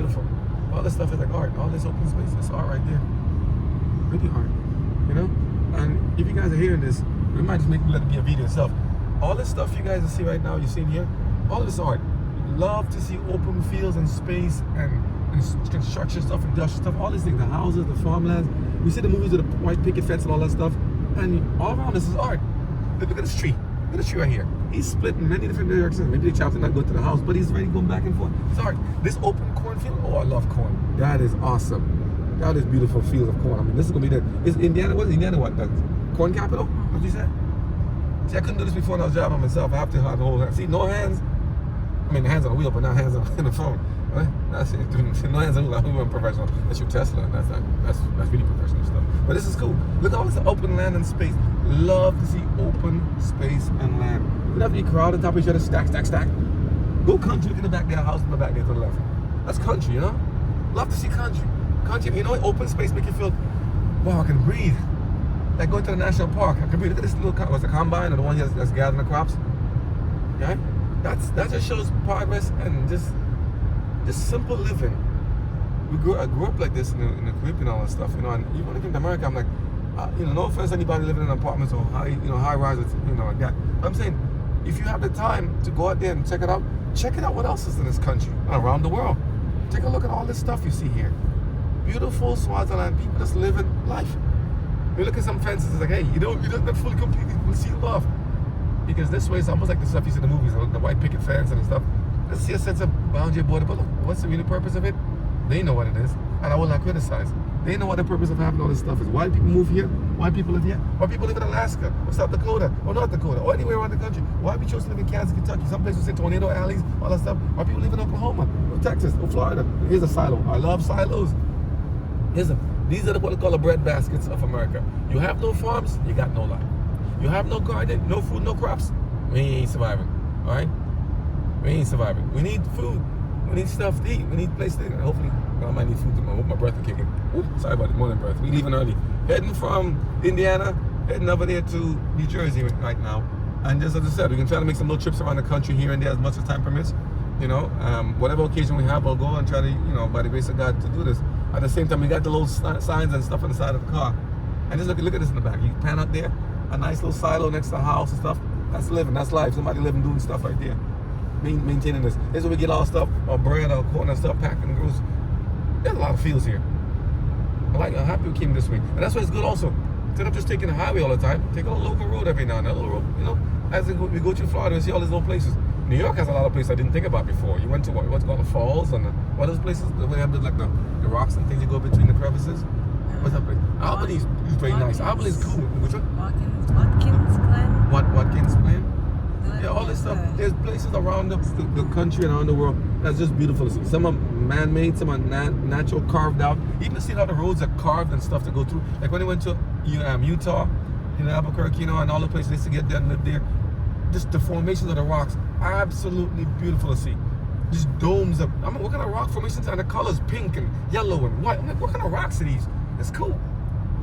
beautiful. All this stuff is like art. All this open space, it's art right there. Really art, you know? And if you guys are hearing this, we might just let it be a video itself. All this stuff you guys see right now, you're seeing here, all of this art. Love to see open fields and space and construction stuff, industrial stuff, all these things, the houses, the farmlands. We see the movies with the white picket fence and all that stuff. And all around this is art. Look at this tree. Look at this tree right here. He's split in many different directions. Maybe the child did not go to the house, but he's already going back and forth. It's art. This open cornfield, oh, I love corn. That is awesome. That is beautiful fields of corn. I mean, this is going to be the, is Indiana, what is Indiana, what? The corn capital? What did you say? See, I couldn't do this before when I was driving myself. I have to have the whole hand. See, no hands. I mean, hands on the wheel, but not hands on the phone. Right? That's it. No hands on the wheel. I'm professional. That's your Tesla. That's really professional stuff. But this is cool. Look at all this open land and space. Love to see open space and land. You don't have to be crowded on top of each other. Stack, stack, stack. Go country. Look in the back there. House in the back there to the left. That's country, you know? Love to see country. Country, you know, open space make you feel, wow, I can breathe. Like going to the national park. I can breathe. Look at this little, what's the combine or the one that's gathering the crops? Okay? That just shows progress and just simple living. I grew up like this in the Caribbean and all that stuff, you know. And even when I came to America, I'm like, you know, no offense to anybody living in apartments or high rises, you know, like that. But I'm saying, if you have the time to go out there and check it out what else is in this country and around the world. Take a look at all this stuff you see here. Beautiful Swaziland, people just living life. You look at some fences, it's like, hey, you don't fully completely sealed off. Because this way it's almost like the stuff you see in the movies, the white picket fence and stuff. Let's see a sense of boundary border, but look, what's the really purpose of it? They know what it is, and I will not criticize. They know what the purpose of having all this stuff is. Why people move here? Why people live here? Why people live in Alaska, or South Dakota, or North Dakota, or anywhere around the country? Why we chose to live in Kansas, Kentucky? Some places say tornado alleys, all that stuff. Why people live in Oklahoma, or Texas, or Florida? Here's a silo. I love silos. These are what they call the bread baskets of America. You have no farms, you got no life. You have no garden, no food, no crops, we ain't surviving, all right? We ain't surviving. We need food. We need stuff to eat. We need place to eat. Hopefully, I might need food tomorrow. I hope my breath is kicking. Ooh, sorry about the morning breath. We leaving early. Heading from Indiana, heading over there to New Jersey right now. And just as I said, we can try to make some little trips around the country here and there as much as time permits. You know, whatever occasion we have, we'll go and try to, you know, by the grace of God, to do this. At the same time, we got the little signs and stuff on the side of the car. And just look at this in the back. You pan out there, a nice little silo next to the house and stuff. That's living, that's life. Somebody living, doing stuff right there. Maintaining this. This is where we get all stuff, or bread, or corn and stuff, packed in the groceries. There's a lot of fields here. I'm happy we came this way. And that's why it's good also. Instead of just taking the highway all the time, take a local road every now and then. A little road, you know, as we go to Florida and see all these little places. New York has a lot of places I didn't think about before. You went to what's called the falls and what are those places? They have like the rocks and things you go between the crevices. What's that place? Albany's is very nice. Albany's cool. Which one? Watkins Glen. Watkins Glen? Yeah, all this stuff. There's places around the country and around the world that's just beautiful to see. Some are man-made, some are natural, carved out. Even to see how the roads are carved and stuff to go through. Like when they went to Utah, you know, Albuquerque, you know, and all the places they used to get there and live there. Just the formations of the rocks, absolutely beautiful to see. Just domes of, I mean, what kind of rock formations? And the colors pink and yellow and white. I'm like, what kind of rocks are these? It's cool.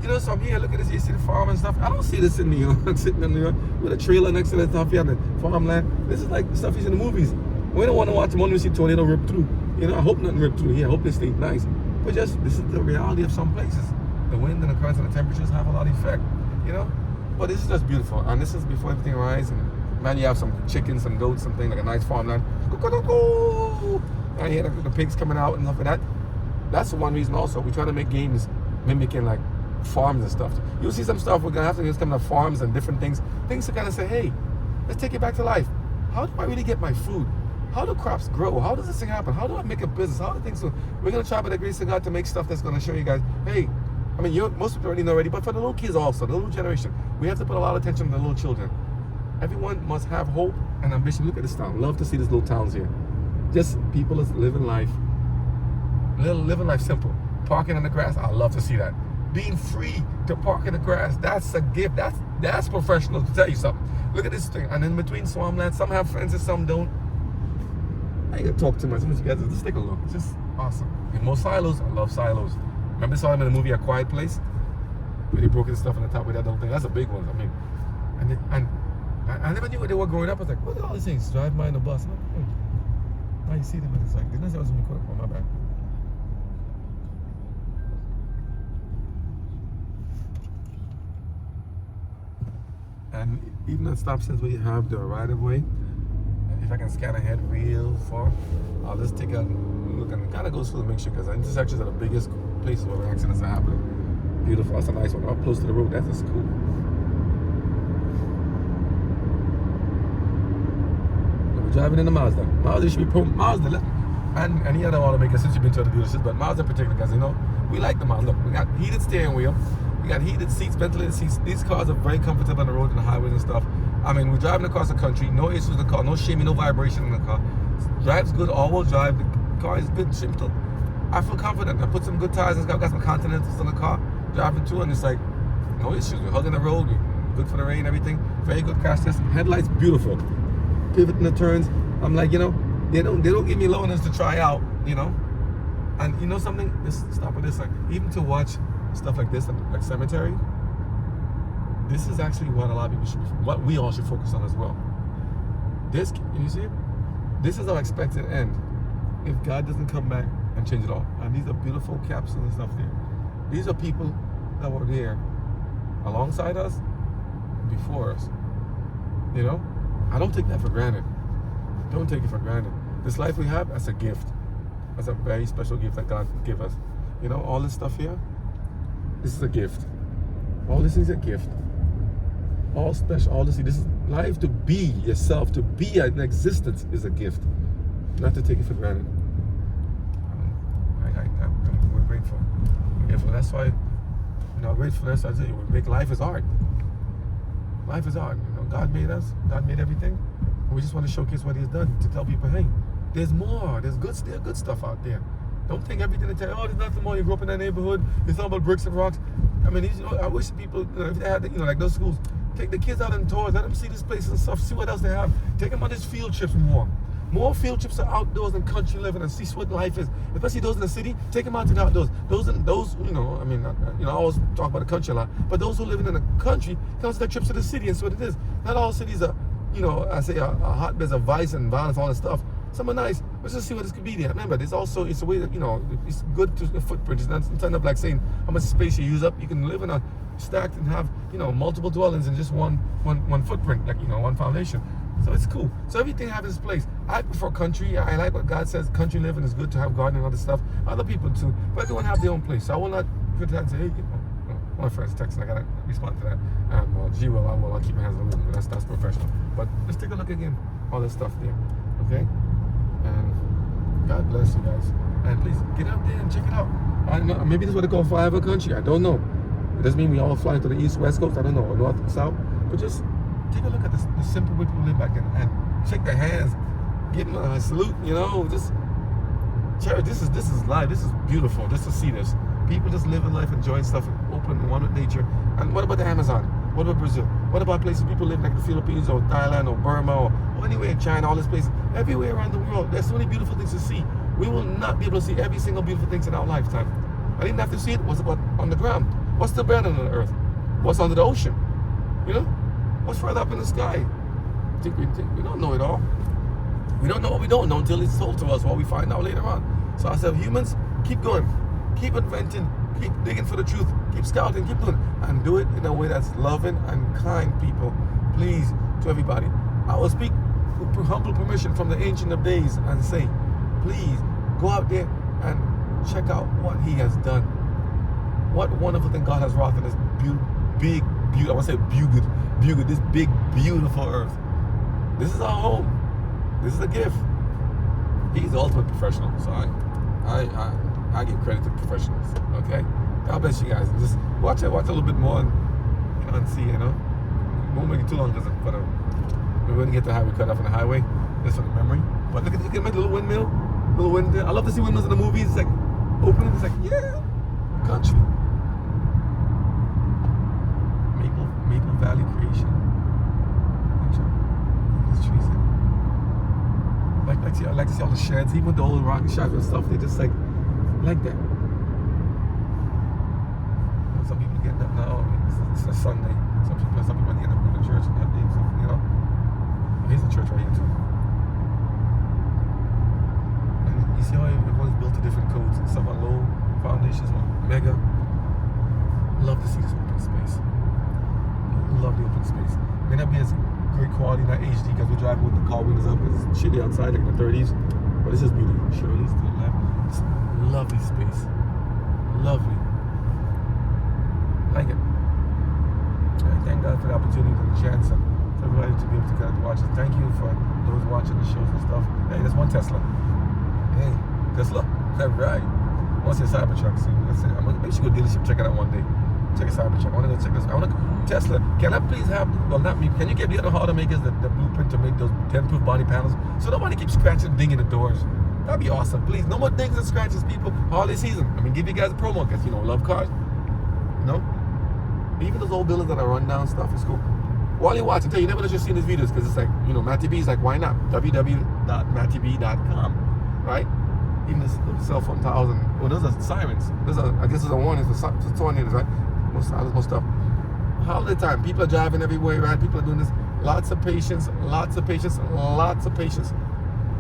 You know, so I'm here, look at this, you see the farm and stuff. I don't see this in New York, sitting in New York with a trailer next to the stuff here, the farmland. This is like the stuff you see in the movies. We don't want to watch them when we see tornado rip through. You know, I hope nothing rip through here. I hope they stay nice. But just, this is the reality of some places. The wind and the currents and the temperatures have a lot of effect, you know? But this is just beautiful. And this is before everything arrives. And man, you have some chickens, some goats, something like a nice farmland. And you hear the pigs coming out and stuff like that. That's one reason also. We try to make games mimicking like farms and stuff. You'll see some stuff we're gonna have to just come to farms and different things to kind of say, hey, let's take it back to life. How do I really get my food? How do crops grow? How does this thing happen? How do I make a business? How do things? So we're gonna try by the grace of God to make stuff that's gonna show you guys, hey, I mean, most people already know already, but for the little kids also, the little generation, we have to put a lot of attention on the little children. Everyone must have hope and ambition. Look at this town. Love to see these little towns here. Just people that's living life, living life simple. Parking on the grass, I love to see that. Being free to park in the grass, that's a gift. That's professional, to tell you something. Look at this thing. And in between swampland, some have fences, some don't. I ain't gonna talk too much. You guys just take a look. It's just awesome. And more silos, I love silos. Remember saw them in the movie A Quiet Place? Where they broke the stuff on the top with that little thing. That's a big one. I mean, and I never knew what they were growing up. I was like, what are all these things? Drive by in the bus. I'm like, now you see them and it's like, didn't I say I was in the corner? Oh, my bad. And even at stop signs where you have the right of way, if I can scan ahead real far, I'll just take a look and kind of go through the mixture because the intersections are the biggest places where accidents are happening. Beautiful. That's a nice one. Up close to the road. That is cool. We're driving in a Mazda. Mazda should be Mazda. And any other automaker since you've been to the dealerships, but Mazda in particular, because we like the Mazda. Look, we got heated steering wheel. We got heated seats, ventilated seats. These cars are very comfortable on the road and the highways and stuff. I mean, we're driving across the country, no issues in the car, no shaming, no vibration in the car. Drives good, all-wheel drive. The car is good, simple. I feel confident. I put some good tires. I've got some Continentals in the car, driving through, and it's like no issues. We're hugging the road. We're good for the rain, everything. Very good crash test. Headlights, beautiful. Pivoting the turns. I'm like, they don't give me low ones to try out, And you know something? Just stop with this. Like, even to watch stuff like this, like cemetery. This is actually what a lot of people what we all should focus on as well. This, you see it? This is our expected end if God doesn't come back and change it all. And these are beautiful capsules and stuff there. These are people that were there alongside us, before us. I don't take that for granted. Don't take it for granted. This life we have, that's a gift. That's a very special gift that God gave us. All this stuff here, this is a gift. All this is a gift. All special, all this is life. To be yourself, to be an existence is a gift. Not to take it for granted. We're grateful. We're grateful. That's why, gratefulness, I tell you, we make life is art. Life is art. God made us. God made everything. And we just want to showcase what He's done to tell people, hey, there's more. There's good stuff out there. Don't think everything they tell you, there's nothing more. You grew up in that neighborhood. It's all about bricks and rocks. I mean, I wish people, if they had, like those schools, take the kids out on tours, let them see this place and stuff, see what else they have. Take them on these field trips more. More field trips are outdoors and country living and see what life is. Especially those in the city, take them out to the outdoors. Those, I always talk about the country a lot, but those who live in the country, come to their trips to the city and see what it is. Not all cities are, I say a hotbeds of vice and violence, all that stuff. Some are nice. Let's just see what this could be there. Remember, there's also, it's a way that, it's good to the footprint. It's not up like saying how much space you use up. You can live in a stacked and have, multiple dwellings in just one footprint, like, one foundation. So it's cool. So everything has its place. I prefer country. I like what God says. Country living is good to have gardening and other stuff. Other people too. But everyone have their own place. So I will not criticize and say, hey, my friend's texting. I got to respond to that. I'll keep my hands on the wheel. That's professional. But let's take a look again. All this stuff there. Okay? And God bless you guys. And please get out there and check it out. I don't know. Maybe this is what they call flyover country. I don't know. It doesn't mean we all fly to the east, west coast. I don't know. Or north, south. But just take a look at the simple way people live back then and shake their hands, give them a salute, just cherish. This is life. This is beautiful just to see this. People just living life, enjoying stuff, open, one with nature. And what about the Amazon? What about Brazil? What about places people live like the Philippines or Thailand or Burma or anywhere in China, all these places, everywhere around the world. There's so many beautiful things to see. We will not be able to see every single beautiful thing in our lifetime. I didn't have to see it. What's about on the ground? What's the ground on the earth? What's under the ocean? What's further up in the sky? We don't know it all. We don't know what we don't know until it's told to us, what we find out later on. So I said, humans, keep going. Keep inventing. Keep digging for the truth. Keep scouting. Keep doing it. And do it in a way that's loving and kind, people. Please, to everybody. I will speak with humble permission from the Ancient of Days and say, please, go out there and check out what He has done. What wonderful thing God has wrought in this big, I want to say beautiful, this big, beautiful earth. This is our home. This is a gift. He's the ultimate professional. So I give credit to professionals. Okay? God bless you guys. And just watch a little bit more and see, Won't make it too long because we're going to get the highway cut off on the highway. Just for the memory. But look at the little windmill. Little wind. I love to see windmills in the movies. It's like opening. It's like, yeah, country. Maple Valley creation. These trees. I like to see all the sheds, even the old rock sheds and stuff. They just like that. Some people get up now. It's a Sunday. Some people get up in the church and that day. Here's a church right here too. And you see how everyone's built to different codes. Some are low foundations, some mega. Love to see this open space. Love the open space. May not be as great quality, not HD, because we're driving with the car windows up. It's shitty outside, like in the 30s. But this is beauty. Shirley's to the left. It's a lovely space. Lovely. Like it. I thank God for the opportunity and the chance and for everybody to be able to kind of watch it. Thank you for those watching the shows and stuff. Hey, there's one Tesla. Hey, Tesla. That's right. I want to see a Cybertruck soon. That's it. I'm gonna maybe go dealership, check it out one day. Check a Cybertruck. I want to go check this. I want to Tesla. Can I please have? Well, not me. Can you give the other automakers the blueprint to make those dent-proof body panels so nobody keeps scratching, dinging the doors? That'd be awesome. Please, no more dings and scratches, people. Holiday season. I mean, give you guys a promo because you know, love cars. You know, even those old buildings that are run down stuff is cool. While you're watching, you never just seen these videos because it's like, you know, Matty B's like, why not? www.mattib.com, right? Even this cell phone towers and well, those are sirens. I guess those are warnings for tornadoes, right? Most stuff. Holiday time, people are driving everywhere, right? People are doing this. Lots of patience, lots of patience, lots of patience.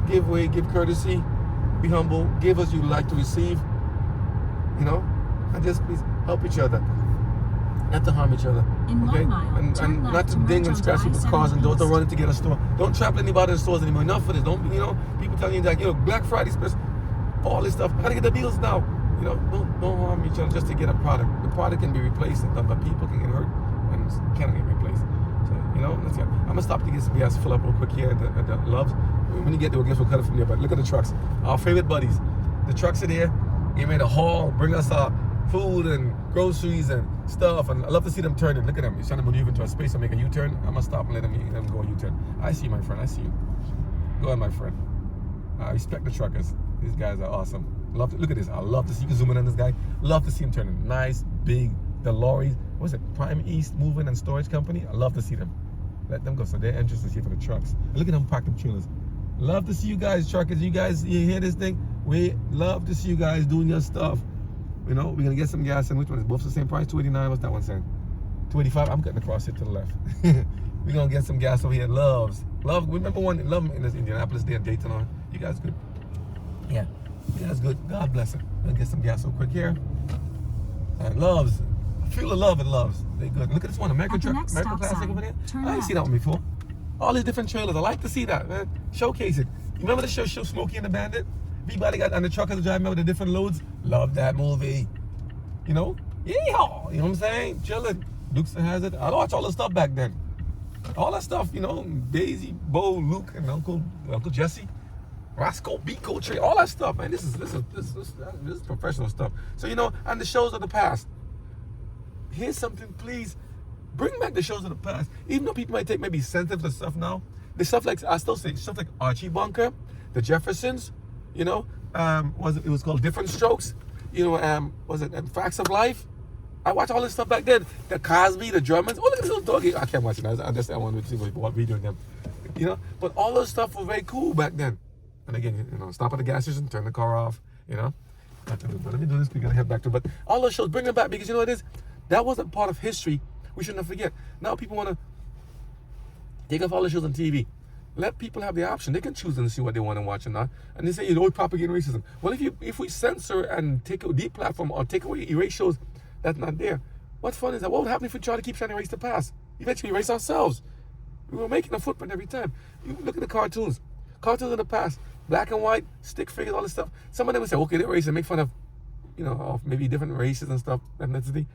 Give way, give courtesy, be humble, give as you like to receive. You know, and just please help each other. Not to harm each other, okay? And not to ding and scratch people's cars and doors. Don't run to get a store. Don't trample anybody in the stores anymore. Enough of this. Don't, you know, people telling you that, you know, Black Friday special, all this stuff. I gotta get the deals now. You know, don't harm each other just to get a product. The product can be replaced, but people can get hurt and cannot get replaced. So, you know, let's go. I'm gonna stop to get some gas, fill up real quick here at the Loves. When you get there, we'll cut it from there. But look at the trucks. Our favorite buddies. The trucks are there. They made a haul, bring us our food and groceries and stuff, and I love to see them turning. Look at them. He's trying to maneuver into a space and make a U-turn. I'm gonna stop and let them go a U-turn. I see you, my friend. I see you. Go ahead, my friend. I respect the truckers. These guys are awesome. Love to, look at this. I love to see you zoom in on this guy. Love to see him turning. Nice, big. The lorries. What's it? Prime East Moving and Storage Company. I love to see them. Let them go. So their entrance is here for the trucks. Look at them parking trailers. Love to see you guys, truckers. You guys, you hear this thing? We love to see you guys doing your stuff. You know, we're gonna get some gas in. Which one is both the same price? $2.89. What's that one saying? $2.85. I'm cutting across it to the left. We're gonna get some gas over here. Loves. Remember one Love in this Indianapolis there, Daytona. You guys good? Yeah. You guys good. God bless it. We'll get some gas real quick here. And Loves. Feel the love and Loves. They good. Look at this one, American Classic over there. I ain't seen that one before. All these different trailers. I like to see that, man. Showcase it. You remember the show Smokey and the Bandit? Everybody got on the truckers driving with the different loads. Love that movie. You know? Yeehaw! You know what I'm saying? Chilling. Dukes of Hazzard. I watched all the stuff back then. All that stuff, you know, Daisy, Bo, Luke, and Uncle Jesse, Roscoe, Biko, Trey, all that stuff, man. This is professional stuff. So, you know, and the shows of the past. Here's something, please. Bring back the shows of the past. Even though people might take maybe sensitive to stuff now, the stuff like, I still say, stuff like Archie Bunker, the Jeffersons, you know, it was called Different Strokes, you know, was it Facts of Life? I watched all this stuff back then. The Cosby, the Drummers. Oh, look at this little doggy. I can't watch it now. I want to see what video them. You know, but all those stuff was very cool back then. And again, you know, stop at the gas station, turn the car off, you know. But let me do this. We gotta head back to. But all those shows, bring them back because you know what it is. That wasn't part of history. We shouldn't forget. Now people want to take off all the shows on TV. Let people have the option. They can choose and see what they want to watch or not. And they say, you know, we propagate racism. Well, if we censor and take a deplatform or take away, erase shows that's not there, what's fun is that what would happen if we try to keep trying to erase the past? Eventually erase ourselves. We were making a footprint every time. You look at the cartoons. Cartoons of the past. Black and white, stick figures, all this stuff. Some of them would say, okay, they're racist and make fun of, you know, of maybe different races and stuff, ethnicity.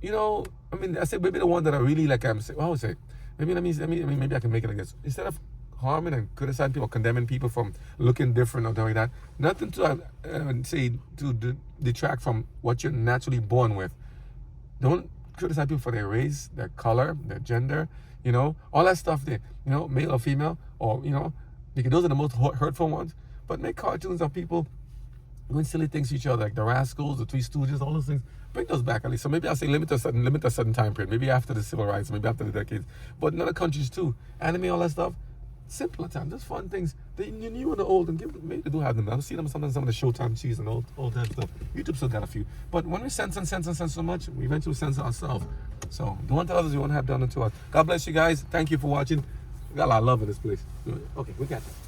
You know, I mean, I say maybe the one that I really like, I would say, maybe maybe I can make it like this. Instead of harming and criticizing people, condemning people from looking different or doing that, nothing to say to detract from what you're naturally born with. Don't criticize people for their race, their color, their gender, you know, all that stuff there, you know, male or female, or, you know, because those are the most hurtful ones. But make cartoons of people doing silly things to each other, like the Rascals, the Three Stooges, all those things. Bring those back at least. So maybe I'll say limit a certain time period. Maybe after the civil rights, maybe after the decades. But in other countries too, anime, all that stuff. Simpler time, just fun things. The new and the old, and maybe they do have them. I've seen them sometimes some of the Showtime cheese and old time stuff. YouTube still got a few. But when we censor so much, we eventually censor ourselves. So do unto others you want to have done unto us. God bless you guys. Thank you for watching. We got a lot of love in this place. Okay, we got you.